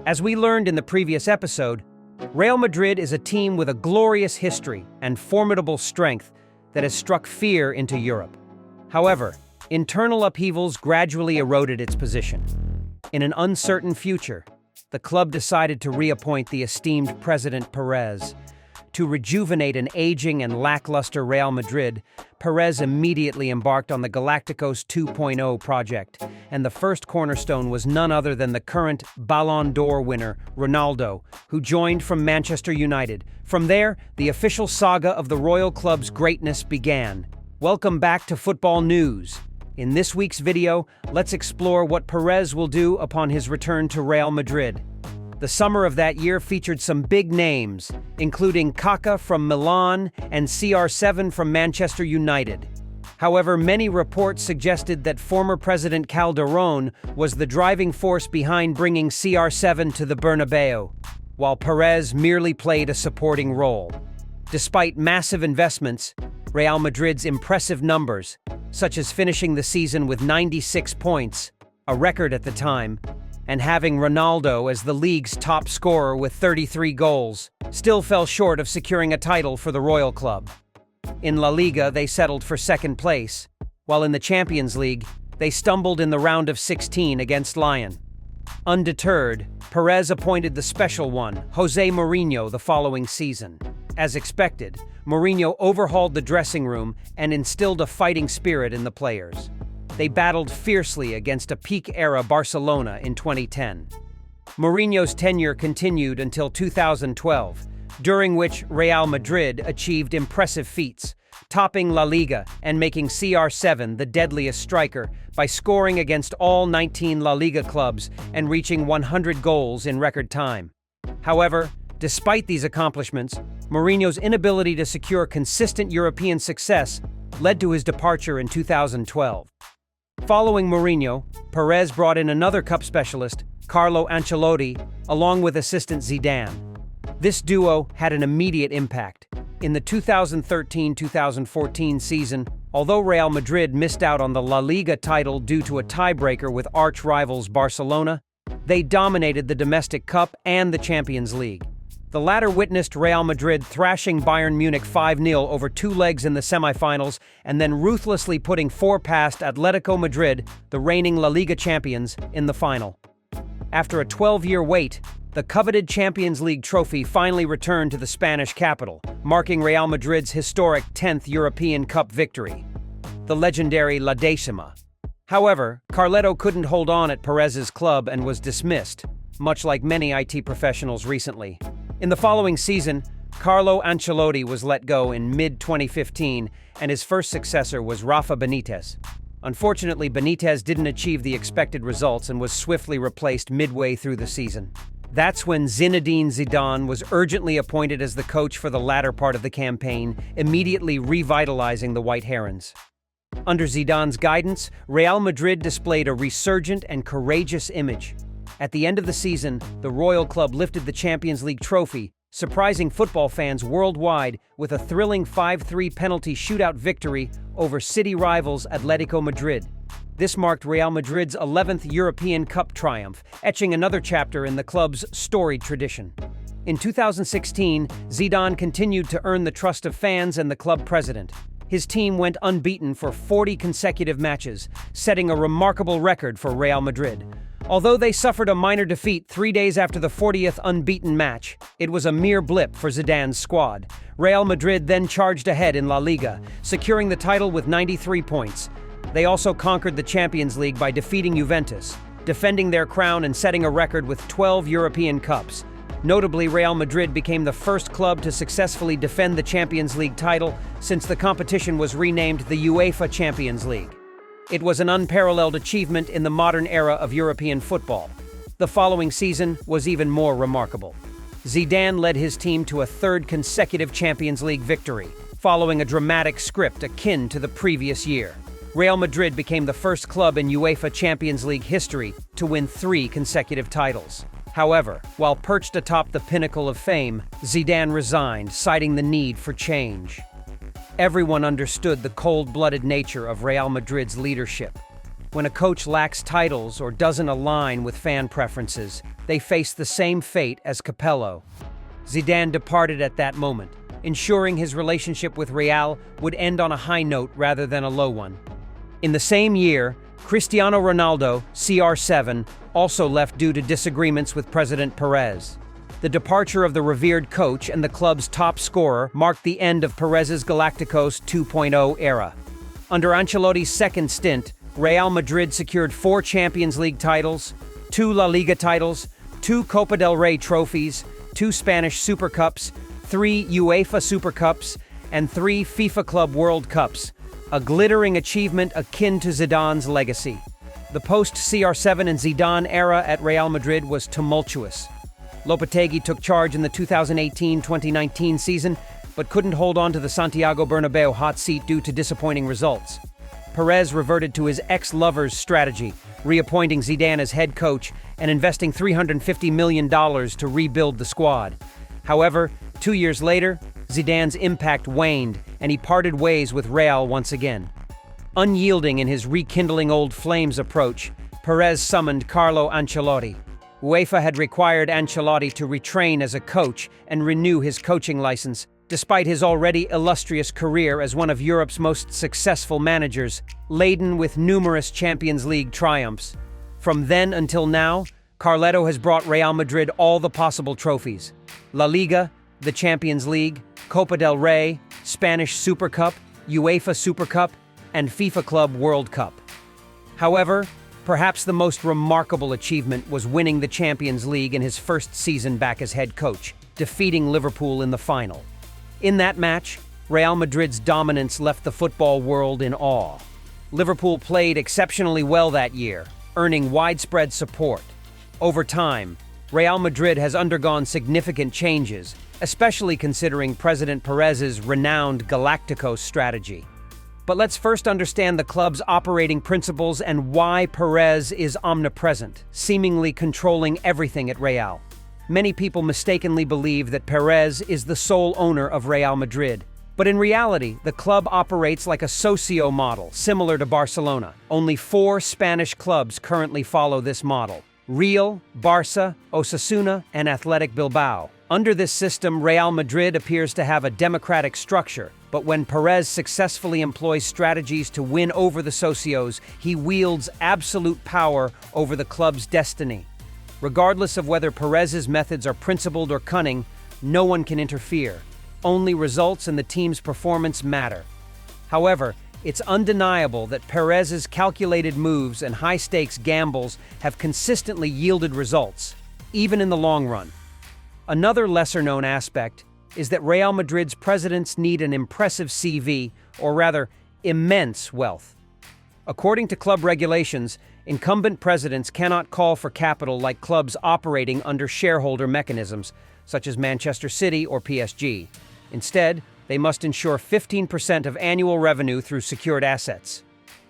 As we learned in the previous episode, Real Madrid is a team with a glorious history and formidable strength that has struck fear into Europe. However, internal upheavals gradually eroded its position. In an uncertain future, the club decided to reappoint the esteemed President Perez. To rejuvenate an aging and lackluster Real Madrid, Perez immediately embarked on the Galacticos 2.0 project, and the first cornerstone was none other than the current Ballon d'Or winner, Ronaldo, who joined from Manchester United. From there, the official saga of the Royal Club's greatness began. Welcome back to Football News. In this week's video, let's explore what Perez will do upon his return to Real Madrid. The summer of that year featured some big names, including Kaká from Milan and CR7 from Manchester United. However, many reports suggested that former President Calderón was the driving force behind bringing CR7 to the Bernabeu, while Perez merely played a supporting role. Despite massive investments, Real Madrid's impressive numbers, such as finishing the season with 96 points, a record at the time, and having Ronaldo as the league's top scorer with 33 goals, still fell short of securing a title for the Royal Club. In La Liga, they settled for second place, while in the Champions League, they stumbled in the round of 16 against Lyon. Undeterred, Perez appointed the special one, Jose Mourinho, the following season. As expected, Mourinho overhauled the dressing room and instilled a fighting spirit in the players. They battled fiercely against a peak-era Barcelona in 2010. Mourinho's tenure continued until 2012, during which Real Madrid achieved impressive feats, topping La Liga and making CR7 the deadliest striker by scoring against all 19 La Liga clubs and reaching 100 goals in record time. However, despite these accomplishments, Mourinho's inability to secure consistent European success led to his departure in 2012. Following Mourinho, Perez brought in another cup specialist, Carlo Ancelotti, along with assistant Zidane. This duo had an immediate impact. In the 2013-2014 season, although Real Madrid missed out on the La Liga title due to a tiebreaker with arch-rivals Barcelona, they dominated the domestic cup and the Champions League. The latter witnessed Real Madrid thrashing Bayern Munich 5-0 over two legs in the semifinals and then ruthlessly putting four past Atletico Madrid, the reigning La Liga champions, in the final. After a 12-year wait, the coveted Champions League trophy finally returned to the Spanish capital, marking Real Madrid's historic 10th European Cup victory, the legendary La Decima. However, Carleto couldn't hold on at Perez's club and was dismissed, much like many IT professionals recently. In the following season, Carlo Ancelotti was let go in mid-2015, and his first successor was Rafa Benitez. Unfortunately, Benitez didn't achieve the expected results and was swiftly replaced midway through the season. That's when Zinedine Zidane was urgently appointed as the coach for the latter part of the campaign, immediately revitalizing the White Herons. Under Zidane's guidance, Real Madrid displayed a resurgent and courageous image. At the end of the season, the Royal Club lifted the Champions League trophy, surprising football fans worldwide with a thrilling 5-3 penalty shootout victory over city rivals Atletico Madrid. This marked Real Madrid's 11th European Cup triumph, etching another chapter in the club's storied tradition. In 2016, Zidane continued to earn the trust of fans and the club president. His team went unbeaten for 40 consecutive matches, setting a remarkable record for Real Madrid. Although they suffered a minor defeat 3 days after the 40th unbeaten match, it was a mere blip for Zidane's squad. Real Madrid then charged ahead in La Liga, securing the title with 93 points. They also conquered the Champions League by defeating Juventus, defending their crown and setting a record with 12 European Cups. Notably, Real Madrid became the first club to successfully defend the Champions League title since the competition was renamed the UEFA Champions League. It was an unparalleled achievement in the modern era of European football. The following season was even more remarkable. Zidane led his team to a third consecutive Champions League victory, following a dramatic script akin to the previous year. Real Madrid became the first club in UEFA Champions League history to win 3 consecutive titles. However, while perched atop the pinnacle of fame, Zidane resigned, citing the need for change. Everyone understood the cold-blooded nature of Real Madrid's leadership. When a coach lacks titles or doesn't align with fan preferences, they faced the same fate as Capello. Zidane departed at that moment, ensuring his relationship with Real would end on a high note rather than a low one. In the same year, Cristiano Ronaldo, CR7, also left due to disagreements with President Perez. The departure of the revered coach and the club's top scorer marked the end of Perez's Galacticos 2.0 era. Under Ancelotti's second stint, Real Madrid secured 4 Champions League titles, 2 La Liga titles, 2 Copa del Rey trophies, 2 Spanish Super Cups, 3 UEFA Super Cups, and 3 FIFA Club World Cups, a glittering achievement akin to Zidane's legacy. The post-CR7 and Zidane era at Real Madrid was tumultuous. Lopetegui took charge in the 2018-2019 season, but couldn't hold on to the Santiago Bernabeu hot seat due to disappointing results. Perez reverted to his ex-lover's strategy, reappointing Zidane as head coach and investing $350 million to rebuild the squad. However, 2 years later, Zidane's impact waned, and he parted ways with Real once again. Unyielding in his rekindling old flames approach, Perez summoned Carlo Ancelotti. UEFA had required Ancelotti to retrain as a coach and renew his coaching license, despite his already illustrious career as one of Europe's most successful managers, laden with numerous Champions League triumphs. From then until now, Carletto has brought Real Madrid all the possible trophies: La Liga, the Champions League, Copa del Rey, Spanish Super Cup, UEFA Super Cup, and FIFA Club World Cup. However, perhaps the most remarkable achievement was winning the Champions League in his first season back as head coach, defeating Liverpool in the final. In that match, Real Madrid's dominance left the football world in awe. Liverpool played exceptionally well that year, earning widespread support. Over time, Real Madrid has undergone significant changes, especially considering President Perez's renowned Galacticos strategy. But let's first understand the club's operating principles and why Perez is omnipresent, seemingly controlling everything at Real. Many people mistakenly believe that Perez is the sole owner of Real Madrid. But in reality, the club operates like a socio model, similar to Barcelona. Only 4 Spanish clubs currently follow this model: Real, Barça, Osasuna, and Athletic Bilbao. Under this system, Real Madrid appears to have a democratic structure, but when Perez successfully employs strategies to win over the socios, he wields absolute power over the club's destiny. Regardless of whether Perez's methods are principled or cunning, no one can interfere. Only results and the team's performance matter. However, it's undeniable that Perez's calculated moves and high-stakes gambles have consistently yielded results, even in the long run. Another lesser-known aspect is that Real Madrid's presidents need an impressive CV, or rather, immense wealth. According to club regulations, incumbent presidents cannot call for capital like clubs operating under shareholder mechanisms, such as Manchester City or PSG. Instead, they must ensure 15% of annual revenue through secured assets.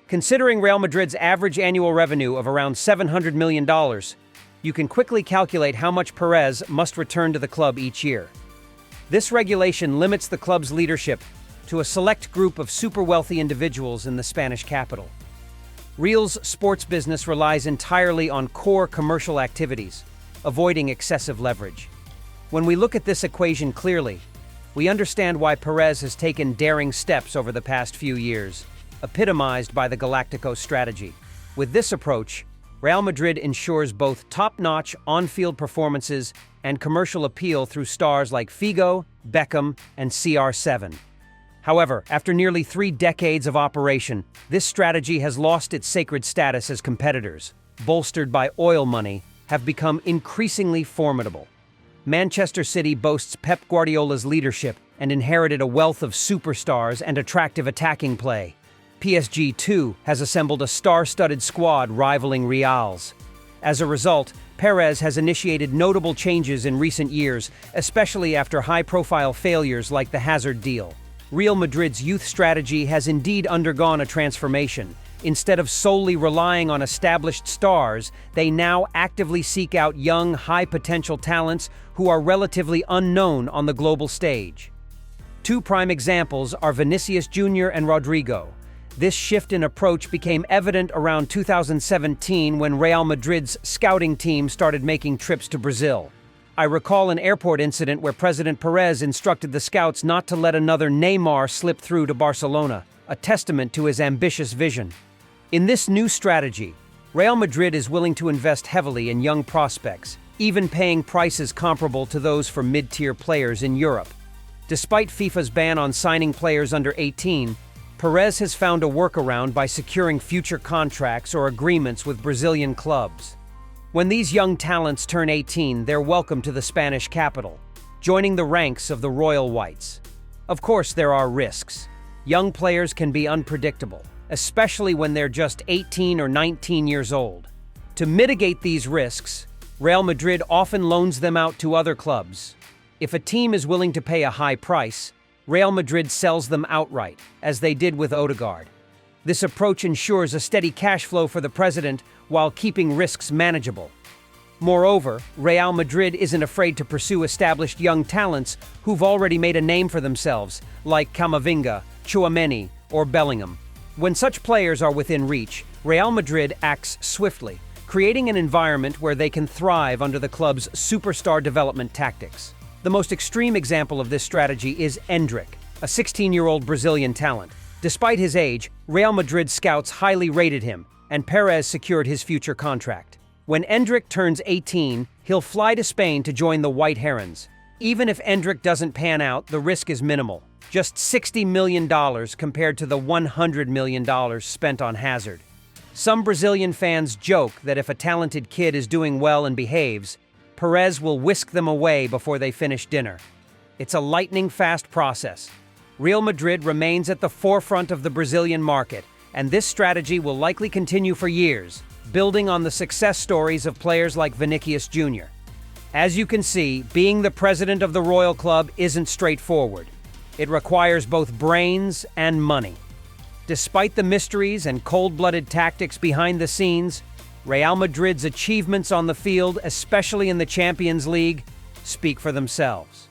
Considering Real Madrid's average annual revenue of around $700 million, you can quickly calculate how much Perez must return to the club each year. This regulation limits the club's leadership to a select group of super-wealthy individuals in the Spanish capital. Real's sports business relies entirely on core commercial activities, avoiding excessive leverage. When we look at this equation clearly, we understand why Perez has taken daring steps over the past few years, epitomized by the Galacticos strategy. With this approach, Real Madrid ensures both top-notch on-field performances and commercial appeal through stars like Figo, Beckham, and CR7. However, after nearly 3 decades of operation, this strategy has lost its sacred status as competitors, bolstered by oil money, have become increasingly formidable. Manchester City boasts Pep Guardiola's leadership and inherited a wealth of superstars and attractive attacking play. PSG, too, has assembled a star-studded squad rivaling Real's. As a result, Perez has initiated notable changes in recent years, especially after high-profile failures like the Hazard deal. Real Madrid's youth strategy has indeed undergone a transformation. Instead of solely relying on established stars, they now actively seek out young, high-potential talents who are relatively unknown on the global stage. 2 prime examples are Vinicius Jr. and Rodrigo. This shift in approach became evident around 2017 when Real Madrid's scouting team started making trips to Brazil. I recall an airport incident where President Perez instructed the scouts not to let another Neymar slip through to Barcelona, a testament to his ambitious vision. In this new strategy, Real Madrid is willing to invest heavily in young prospects, even paying prices comparable to those for mid-tier players in Europe. Despite FIFA's ban on signing players under 18, Perez has found a workaround by securing future contracts or agreements with Brazilian clubs. When these young talents turn 18, they're welcome to the Spanish capital, joining the ranks of the Royal Whites. Of course, there are risks. Young players can be unpredictable, especially when they're just 18 or 19 years old. To mitigate these risks, Real Madrid often loans them out to other clubs. If a team is willing to pay a high price, Real Madrid sells them outright, as they did with Odegaard. This approach ensures a steady cash flow for the president while keeping risks manageable. Moreover, Real Madrid isn't afraid to pursue established young talents who've already made a name for themselves, like Camavinga, Tchouaméni, or Bellingham. When such players are within reach, Real Madrid acts swiftly, creating an environment where they can thrive under the club's superstar development tactics. The most extreme example of this strategy is Endrick, a 16-year-old Brazilian talent. Despite his age, Real Madrid scouts highly rated him, and Perez secured his future contract. When Endrick turns 18, he'll fly to Spain to join the White Herons. Even if Endrick doesn't pan out, the risk is minimal. Just $60 million compared to the $100 million spent on Hazard. Some Brazilian fans joke that if a talented kid is doing well and behaves, Perez will whisk them away before they finish dinner. It's a lightning-fast process. Real Madrid remains at the forefront of the Brazilian market, and this strategy will likely continue for years, building on the success stories of players like Vinicius Jr. As you can see, being the president of the Royal Club isn't straightforward. It requires both brains and money. Despite the mysteries and cold-blooded tactics behind the scenes, Real Madrid's achievements on the field, especially in the Champions League, speak for themselves.